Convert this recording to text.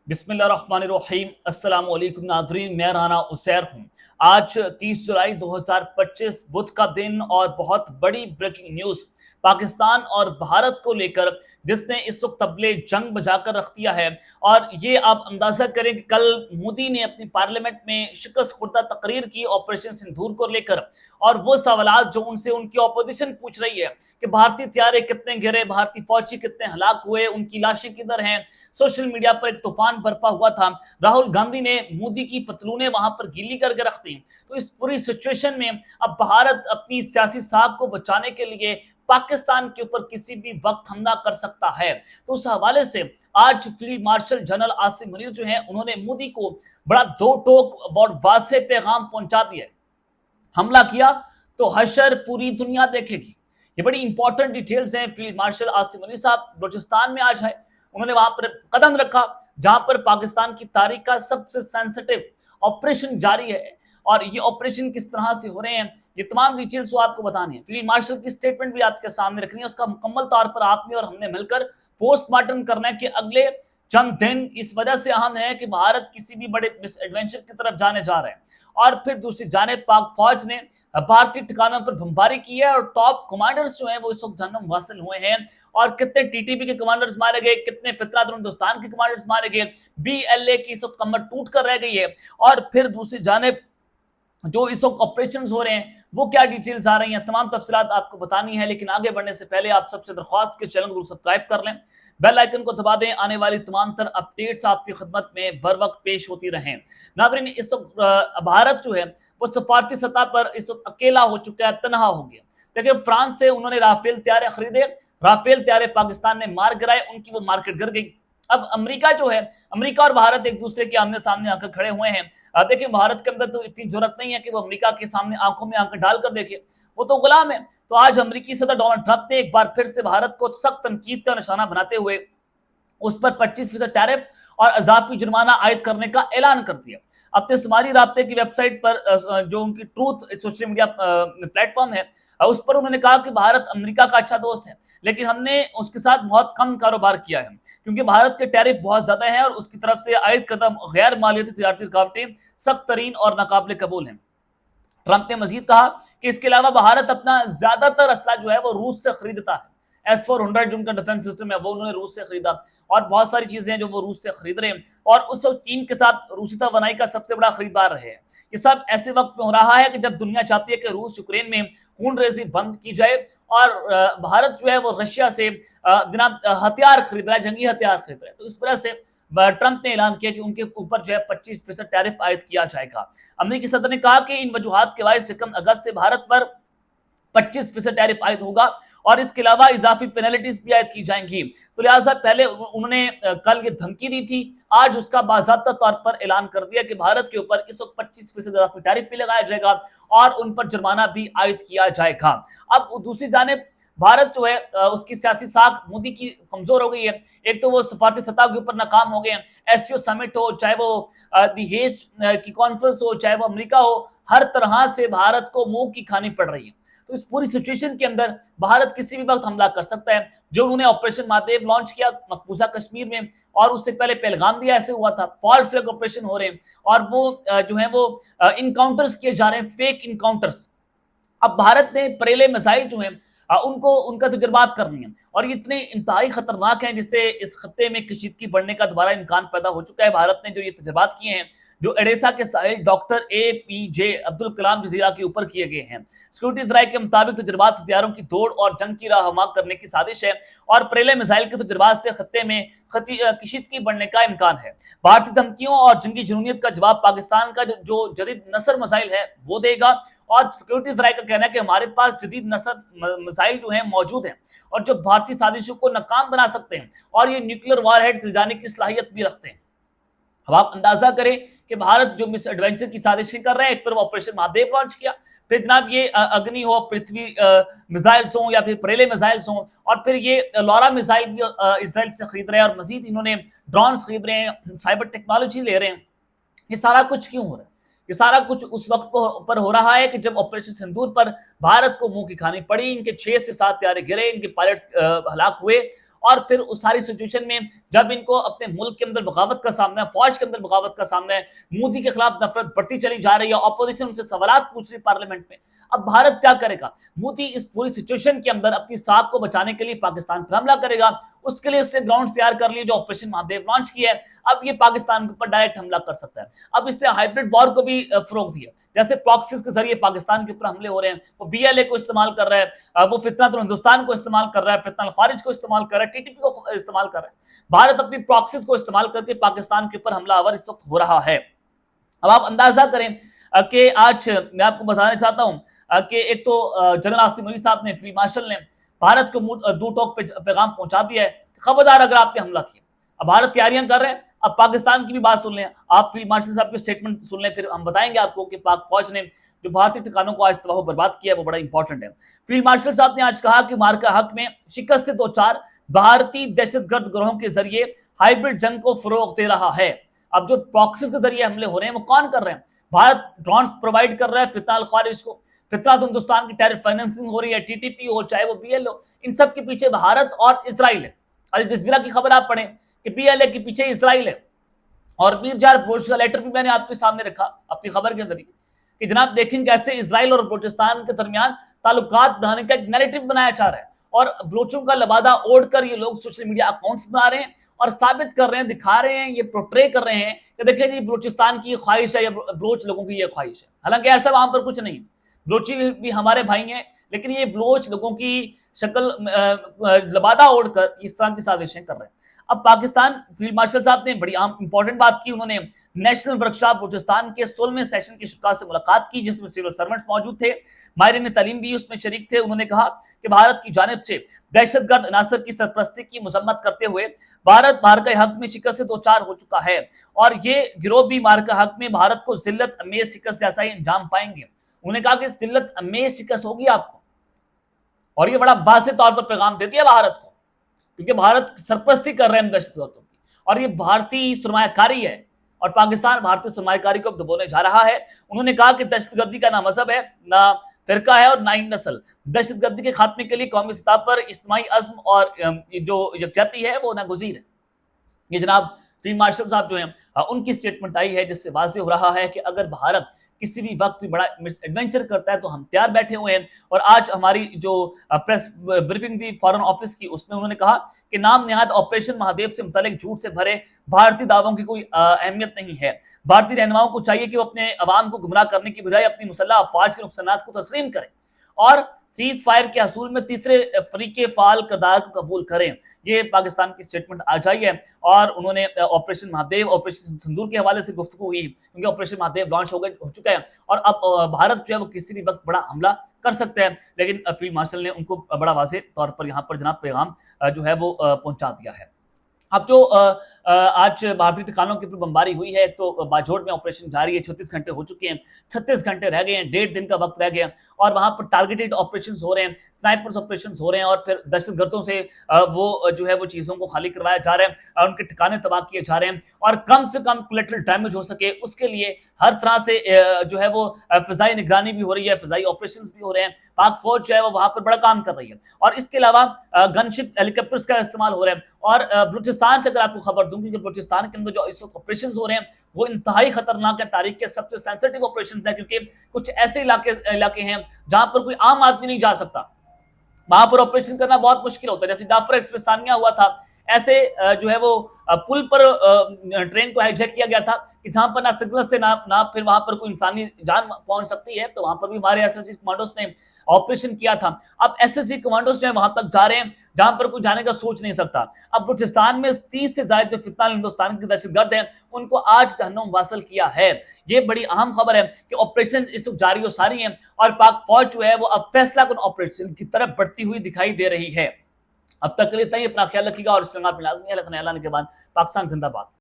बिस्मिल्लाहिर्रहमानिर्रहीम। अस्सलाम वालेकुम नाज़रीन, मैं राना उसैर हूँ। आज 30 जुलाई 2025 बुध का दिन और बहुत बड़ी ब्रेकिंग न्यूज़ पाकिस्तान और भारत को लेकर, जिसने इस वक्त तबले जंग बजाकर रख दिया है। और ये आप अंदाज़ा करें कि कल मोदी ने अपनी पार्लियामेंट में शिकस्त खुर्दा तकरीर की ऑपरेशन सिंदूर को लेकर, और वो सवालात जो उनसे उनकी अपोजिशन पूछ रही है कि भारतीय हथियारे कितने गिरे, भारतीय फौजी कितने हलाक हुए, उनकी लाशें किधर हैं। सोशल मीडिया पर एक तूफान बरपा हुआ था। राहुल गांधी ने मोदी की पतलूने वहां पर गीली करके रख दी। तो इस पूरी सिचुएशन में अब भारत अपनी सियासी साख को बचाने के लिए पाकिस्तान के ऊपर किसी भी वक्त हमला कर सकता है। तो उस हवाले से आज field marshal general Asim Munir जो है, उन्होंने मोदी को बड़ा दो टोक और वाज़ेह पैगाम पहुंचा दिया। हमला किया तो हशर पूरी दुनिया देखेगी। ये बड़ी इंपॉर्टेंट डिटेल्स हैं। फील्ड मार्शल आसिम मुनीर साहब बलूचिस्तान में आज है। उन्होंने वहां पर कदम रखा जहां पर पाकिस्तान की तारीख का सबसे सेंसिटिव ऑपरेशन जारी है, और ये ऑपरेशन किस तरह से हो रहे हैं, ये तमाम डिटेल्स वो आपको बतानी है। फील्ड मार्शल की स्टेटमेंट भी आपके सामने रखनी है। उसका मुकम्मल तौर पर आपने और हमने मिलकर पोस्टमार्टम करना है कि अगले चंद दिन इस वजह से अहम है कि भारत किसी भी बड़े मिस एडवेंचर की तरफ जाने जा रहे हैं। और फिर दूसरी जानिब पाक फौज ने भारतीय ठिकानों पर बमबारी की है, और टॉप कमांडर्स जो हैं वो इस वक्त जन्म हासिल हुए हैं। और कितने टीटीपी के कमांडर्स मारे गए, कितने फितरत हिंदुस्तान के कमांडर्स मारे गए, बीएलए की इस वक्त कमर टूट कर रह गई है। और फिर दूसरी जानिब जो इस वक्त ऑपरेशन हो रहे हैं वो क्या डिटेल्स आ रही हैं, तमाम तफसीलात आपको बतानी है। लेकिन आगे बढ़ने से पहले आप सबसे दरख्वास्त के चैनल को सब्सक्राइब कर लें, बेल आइकन को दबा दें। आने वाली तमाम तर अपडेट्स आपकी खिदमत में बर वक्त पेश होती रहें। नाज़रीन, इस वक्त भारत जो है वो सफारती सतह पर इस वक्त अकेला हो चुका है, तनहा हो गया। देखिए, फ्रांस से उन्होंने राफेल तैयारे खरीदे, राफेल तैयारे पाकिस्तान ने मार गिराए, उनकी वो मार्केट गिर गई। अब अमेरिका जो है, अमेरिका और भारत एक दूसरे के आमने सामने आकर खड़े हुए हैं। देखिए, भारत के अंदर तो इतनी जरूरत नहीं है कि वो अमेरिका के सामने आंखों में आंखें डालकर देखे, वो तो गुलाम है। तो आज अमेरिकी सदर डोनाल्ड ट्रंप ने एक बार फिर से भारत को सख्त तनकीद का निशाना बनाते हुए उस पर 25% टैरिफ और अजाफी जुर्माना आयद करने का ऐलान कर दिया। अपने इस्तेमाली राब्ते की वेबसाइट पर, जो उनकी ट्रूथ सोशल मीडिया प्लेटफॉर्म है, उस पर उन्होंने कहा कि भारत अमेरिका का अच्छा दोस्त है, लेकिन हमने उसके साथ बहुत कम कारोबार किया है क्योंकि भारत के टैरिफ बहुत ज्यादा है और उसकी तरफ से आयद कदम गैर मालियाती तिजारती रुकावटें सख्त तरीन और नाकाबिल कबूल हैं। ट्रंप ने मजीद कहा कि इसके अलावा भारत अपना ज्यादातर असला जो है वो रूस से खरीदता है। S-400 जो उनका डिफेंस सिस्टम है वो उन्होंने रूस से खरीदा, और बहुत सारी चीजें हैं जो वो रूस से खरीद रहे हैं, और उस वक्त चीन के साथ रूसी तवानाई का सबसे बड़ा खरीदार रहे हैं। ये सब ऐसे वक्त में हो रहा है कि जब दुनिया चाहती है कि रूस यूक्रेन में खून रेजी बंद की जाए, और भारत जो है वो रशिया से हथियार खरीद रहा है, जंगी हथियार खरीद रहा है। तो इस वजह से ट्रंप ने ऐलान किया कि उनके ऊपर जो है 25% टैरिफ आयद किया जाएगा। अमेरिकी सदर ने कहा कि इन वजूहात के बायस 2 अगस्त से भारत पर 25% टैरिफ आयद होगा, और इसके अलावा इजाफी पेनल्टीज भी आयद की जाएंगी। तो लिहाजा पहले उन्होंने कल ये धमकी दी थी, आज उसका बाज़ाब्ता तौर पर ऐलान कर दिया कि भारत के ऊपर इस वक्त 25% इजाफी टैरिफ भी लगाया जाएगा और उन पर जुर्माना भी आयद किया जाएगा। अब दूसरी जानिब भारत जो है उसकी सियासी साख मोदी की कमजोर हो गई है। एक तो वो सफारती सतह के ऊपर नाकाम हो गए हैं। एससीओ समिट हो, चाहे वो दी हेज की कॉन्फ्रेंस हो, चाहे वो अमेरिका हो, हर तरह से भारत को मुंह की खानी पड़ रही है। तो इस पूरी सिचुएशन के अंदर भारत किसी भी वक्त हमला कर सकता है। जो उन्होंने ऑपरेशन महादेव लॉन्च किया मकबूजा कश्मीर में, और उससे पहले पहलगाम दिया, ऐसे हुआ था। फॉल्स फ्लैग ऑपरेशन हो रहे हैं, और वो जो है वो इनकाउंटर्स किए जा रहे हैं, फेक इनकाउंटर्स। अब भारत ने बरेले मिसाइल जो हैं उनको उनका तजुर्बात करनी है, और ये इतने इंतहाई खतरनाक हैं जिससे इस खत्ते में कशीदगी बढ़ने का दोबारा इम्कान पैदा हो चुका है। भारत ने जो ये तजुर्बात किए हैं, जो एडेसा के साहिल डॉक्टर APJ अब्दुल कलाम जजीरा के ऊपर किए गए हैं, सिक्योरिटी जराये के मुताबिक तजुर्बात हथियारों की दौड़ और जंग की राहनुमा करने की साजिश है, और बरेले मिसाइल के तजुर्बात से खत्ते में कशीदगी बढ़ने का इम्कान है। भारतीय धमकियों और जंगी जुनूनियत का जवाब पाकिस्तान का जो जदीद नसर मिसाइल है वो देगा, और सिक्योरिटी जराये का कहना है कि हमारे पास जदीद नसर मिसाइल जो है मौजूद हैं, और जो भारतीय साजिशों को नाकाम बना सकते हैं, और ये न्यूक्लियर वारहेड ले जाने की सलाहियत भी रखते हैं। अब आप अंदाजा करें कि भारत जो मिस एडवेंचर की साजिशें कर रहे हैं, एक तरफ ऑपरेशन महादेव लॉन्च किया, फिर जनाब ये अग्नि हो, पृथ्वी मिसाइल्स हों, या फिर बरेले मिसाइल्स हों, और फिर ये लॉरा मिसाइल भी इसराइल से खरीद रहे हैं, और मजीद इन्होंने ड्रोन खरीद रहे हैं, साइबर टेक्नोलॉजी ले रहे हैं। ये सारा कुछ क्यों हो रहा है? ये सारा कुछ उस वक्त पर हो रहा है कि जब ऑपरेशन सिंदूर पर भारत को मुंह की खानी पड़ी। इनके 6 से 7 तैयारे गिरे, इनके पायलट्स हलाक हुए, اور پھر اس ساری سچویشن میں جب ان کو اپنے ملک کے اندر بغاوت کا سامنا ہے، فوج کے اندر بغاوت کا سامنا ہے، مودی کے خلاف نفرت بڑھتی چلی جا رہی ہے، اپوزیشن ان سے سوالات پوچھ رہی پارلیمنٹ میں، اب بھارت کیا کرے گا؟ مودی اس پوری سچویشن کے اندر اپنی ساکھ کو بچانے کے لیے پاکستان پر حملہ کرے گا، اس کے لیے اس نے گراؤنڈ تیار کر لیے جو آپریشن مہادیو لانچ کیا ہے، اب یہ پاکستان کے اوپر ڈائریکٹ حملہ کر سکتا ہے۔ اب اس نے ہائبرڈ وار کو بھی فروغ دیا، جیسے پراکسیز کے ذریعے پاکستان کے اوپر حملے ہو رہے ہیں، وہ بی ایل اے کو استعمال کر رہا ہے، وہ فتنہ ہندوستان کو استعمال کر رہا ہے، فتنہ الخوارج کو استعمال کر رہا ہے، ٹی ٹی پی کو استعمال کر رہا ہے۔ بھارت اپنی پراکسیز کو استعمال کر کے پاکستان کے اوپر حملہ آور اس وقت ہو رہا ہے۔ اب آپ اندازہ کریں کہ آج میں آپ کو بتانا چاہتا ہوں کہ ایک تو جنرل آصف علی صاحب نے، فیلڈ مارشل نے بھارت کو دو ٹوک پہ پیغام پہنچا دیا ہے، خبردار اگر آپ نے حملہ کیا۔ اب بھارت تیاریاں کر رہے ہیں، اب پاکستان کی بھی بات سن لیں، آپ فیلڈ مارشل صاحب کے سٹیٹمنٹ سن لیں، پھر ہم بتائیں گے آپ کو کہ پاک فوج نے جو بھارتی ٹھکانوں کو آج تباہ و برباد کیا ہے وہ بڑا امپورٹنٹ ہے۔ فیلڈ مارشل صاحب نے آج کہا کہ مارکا حق میں شکست سے دو چار بھارتی دہشت گرد گروہوں کے ذریعے ہائبرڈ جنگ کو فروغ دے رہا ہے۔ اب جو پراکسیز کے ذریعے حملے ہو رہے ہیں وہ کون کر رہے ہیں؟ بھارت ڈرونز پرووائڈ کر رہا ہے فتنہ الخوارج کو، فتنہ تو ہندوستان کی ٹیرف فائننسنگ ہو رہی ہے، ٹی ٹی پی ہو چاہے وہ بی ایل ہو، ان سب کے پیچھے بھارت اور اسرائیل ہے۔ الجزیرہ کی خبر آپ پڑھیں کہ بی ایل اے کے پیچھے اسرائیل ہے، اور میر جار بلوچ کا لیٹر بھی میں نے آپ کے سامنے رکھا اپنی خبر کے ذریعے کہ جناب دیکھیں کیسے اسرائیل اور بلوچستان کے درمیان تعلقات بنانے کا ایک نیریٹو بنایا جا رہا ہے، اور بلوچوں کا لبادہ اوڑھ کر یہ لوگ سوشل میڈیا اکاؤنٹس بنا رہے ہیں اور ثابت کر رہے ہیں، دکھا رہے ہیں، یہ پورٹرے کر رہے ہیں کہ دیکھیں جی بلوچستان کی یہ خواہش ہے یا بلوچ لوگوں کی یہ خواہش ہے، حالانکہ ایسا وہاں پر کچھ نہیں۔ بلوچی بھی ہمارے بھائی ہیں، لیکن یہ بلوچ لوگوں کی شکل لبادہ اوڑھ کر اس طرح کی سازشیں کر رہے ہیں۔ اب پاکستان فیلڈ مارشل صاحب نے بڑی امپورٹنٹ بات کی، انہوں نے نیشنل ورکشاپ بلوچستان کے 16ویں سیشن کے شرکاء سے ملاقات کی جس میں سول سرونٹس موجود تھے، ماہرین تعلیم بھی اس میں شریک تھے۔ انہوں نے کہا کہ بھارت کی جانب سے دہشت گرد عناصر کی سرپرستی کی مذمت کرتے ہوئے بھارت مارکہ حق میں شکست سے دو چار ہو چکا ہے، اور یہ گروہ بھی مارکہ حق میں بھارت کو ذلت امیز شکست جیسا ہی انجام پائیں گے۔ انہوں نے کہا کہ ذلت امیز شکست ہوگی آپ کو، اور یہ بڑا واضح طور پر پیغام دیتی ہے بھارت کو، کیونکہ بھارت سرپرستی کر رہے ہیں دہشت گردوں کی، اور یہ بھارتی سرمایہ کاری ہے، اور پاکستان بھارتی سرمایہ کاری کو دبونے جا رہا ہے۔ انہوں نے کہا کہ دہشت گردی کا نہ مذہب ہے، نہ فرقہ ہے، اور نہ ہی نسل۔ دہشت گردی کے خاتمے کے لیے قومی سطح پر اجتماعی عزم اور جو یکجہتی ہے وہ ناگزیر ہے۔ یہ جناب فیلڈ مارشل صاحب جو ہیں ان کی سٹیٹمنٹ آئی ہے جس سے واضح ہو رہا ہے کہ اگر بھارت کسی بھی وقت بھی بڑا ایڈونچر کرتا ہے تو ہم تیار بیٹھے ہوئے ہیں۔ اور آج ہماری جو پریس بریفنگ تھی فارن آفس کی، اس میں انہوں نے کہا کہ نام نہاد آپریشن مہادیو سے متعلق جھوٹ سے بھرے بھارتی دعووں کی کوئی اہمیت نہیں ہے۔ بھارتی رہنماؤں کو چاہیے کہ وہ اپنے عوام کو گمراہ کرنے کی بجائے اپنی مسلح افواج کے نقصانات کو تسلیم کریں اور سیز فائر کے حصول میں تیسرے فریق کے فعال کردار کو قبول کریں۔ یہ پاکستان کی سٹیٹمنٹ آ جائی ہے، اور انہوں نے آپریشن مہادیو، آپریشن سندور کے حوالے سے گفتگو ہوئی کیونکہ آپریشن مہادیو لانچ ہو چکا ہے، اور اب بھارت جو ہے وہ کسی بھی وقت بڑا حملہ کر سکتا ہے، لیکن فیلڈ مارشل نے ان کو بڑا واضح طور پر یہاں پر جناب پیغام جو ہے وہ پہنچا دیا ہے۔ اب جو آج بھارتی ٹھکانوں کے اوپر بمباری ہوئی ہے، ایک تو باجوڑ میں آپریشن جاری ہے، 36 گھنٹے ہو چکے ہیں، 36 گھنٹے رہ گئے ہیں، 1.5 دن کا وقت رہ گیا، اور وہاں پر ٹارگیٹڈ آپریشنز ہو رہے ہیں، سنائپرز آپریشنز ہو رہے ہیں، اور پھر دہشت گردوں سے وہ جو ہے وہ چیزوں کو خالی کروایا جا رہا ہے، اور ان کے ٹھکانے تباہ کیے جا رہے ہیں، اور کم سے کم کولیٹرل ڈیمیج ہو سکے اس کے لیے ہر طرح سے جو ہے وہ فضائی نگرانی بھی ہو رہی ہے، فضائی آپریشنز بھی ہو رہے ہیں، پاک فوج جو ہے وہ وہاں پر بڑا کام کر رہی ہے، اور اس کے علاوہ گن شپ ہیلی کاپٹرز کا استعمال ہو رہا ہے۔ اور بلوچستان سے اگر آپ کو خبر دوں گی کہ بلوچستان کے اندر جو اس وقت آپریشنز ہو رہے ہیں وہ انتہائی خطرناک ہے، تاریخ کے سب سے سینسٹیو آپریشنز ہیں، کیونکہ کچھ ایسے علاقے ہیں جہاں پر کوئی عام آدمی نہیں جا سکتا، وہاں پر آپریشن کرنا بہت مشکل ہوتا ہے، جیسے جعفر ایکسپریس ثانیہ ہوا تھا، ایسے جو ہے وہ پل پر ٹرین کو ہائی جیک کیا گیا تھا کہ جہاں پر نہ سگنل سے نہ پھر وہاں پر کوئی انسانی جان پہنچ سکتی ہے، تو وہاں پر بھی ہمارے ایس ایس سی کمانڈوز نے آپریشن کیا تھا۔ اب ایس ایس سی کمانڈوز جو ہے وہاں تک جا رہے ہیں جہاں پر کوئی جانے کا سوچ نہیں سکتا۔ اب بلوچستان میں 30 سے زائد جو فتنہ ہندوستان کے دہشت گرد ہیں ان کو آج جہنم واصل کیا ہے۔ یہ بڑی اہم خبر ہے کہ آپریشن اس وقت جاری و ساری ہیں، اور پاک فوج جو ہے وہ اب فیصلہ کن آپریشن کی طرف بڑھتی ہوئی دکھائی دے رہی ہے۔ اب تک کے لیے اپنا خیال رکھیے گا، اور اس میں لازمی ہے اللہ کے بعد پاکستان زندہ باد۔